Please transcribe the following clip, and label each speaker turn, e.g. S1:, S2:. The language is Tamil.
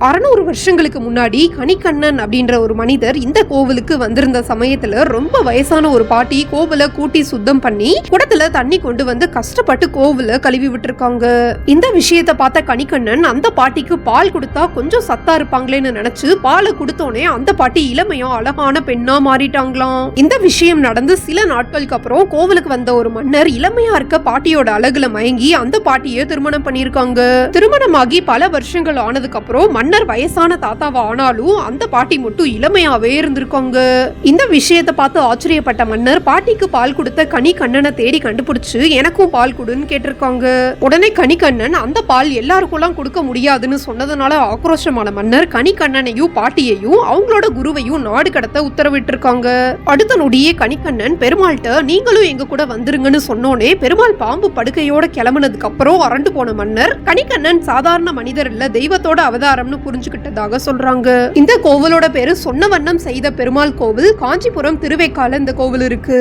S1: 600 வருஷங்களுக்கு முன்னாடி கணிக்கண்ணன் அப்படின்ற ஒரு மனிதர் இந்த கோவிலுக்கு வந்திருந்த சமயத்துல ரொம்ப வயசான ஒரு பாட்டி கோவில கூட்டி சுத்தம் பண்ணி குடத்துல தண்ணி கொண்டு வந்து கஷ்டப்பட்டு கோவில கழுவி விட்டுருக்காங்க. இந்த விஷயத்த பார்த்த கணிக்கண்ணன் அந்த பாட்டிக்கு பால் கொடுத்தா கொஞ்சம் சத்தா இருப்பாங்களேன்னு நினைச்சு பாலை கொடுத்தோனே அந்த பாட்டி இளமையா அழகான பெண்ணா மாறிட்டாங்களாம். இந்த விஷயம் நடந்து சில நாட்களுக்கு அப்புறம் கோவிலுக்கு வந்த ஒரு மன்னர் இளமையா இருக்க பாட்டியோட அழகுல மயங்கி அந்த பாட்டியை திருமணம் பண்ணிருக்காங்க. திருமணமாகி பல வருஷங்கள் ஆனதுக்கு அப்புறம் மன்னர் வயசான தாத்தாவா ஆனாலும் அந்த பாட்டி மட்டும் இளமையாவே இருந்திருக்காங்க. இந்த விஷயத்தை பார்த்து ஆச்சரியப்பட்ட மன்னர் பாட்டிக்கு பால் கொடுத்த கணிக்கண்ணனை தேடி கண்டுபிடிச்சு எனக்கும் பால் கொடுன்னு கேட்டிருக்காங்க. உடனே கணிக்கண்ணன் அந்த பால் எல்லாருக்கும் கொடுக்க முடியாதுன்னு சொன்னதுனால ஆக்ரோஷமான மன்னர் கணிக்கண்ணனையும் பாட்டியையும் அவங்களோட குருவையும் நாடு கடத்த உத்தரவிட்டிருக்காங்க. அடுத்த நொடியே கணிக்கண்ணன் பெருமாள்கிட்ட நீங்களும் எங்க கூட வந்துருங்கன்னு சொன்னோனே பெருமாள் பாம்பு படுக்கையோட கிளம்புனதுக்கு அப்புறம் அரண்டு போன மன்னர் கணிக்கண்ணன் சாதாரண மனிதர் இல்ல தெய்வத்தோட அவதாரம்னு புரிஞ்சுக்கிட்டதாக சொல்றாங்க. இந்த கோவிலோட பேரு சொன்ன வண்ணம் செய்த பெருமாள் கோவில். காஞ்சிபுரம் திருவேக்கால இந்த கோவில் இருக்கு.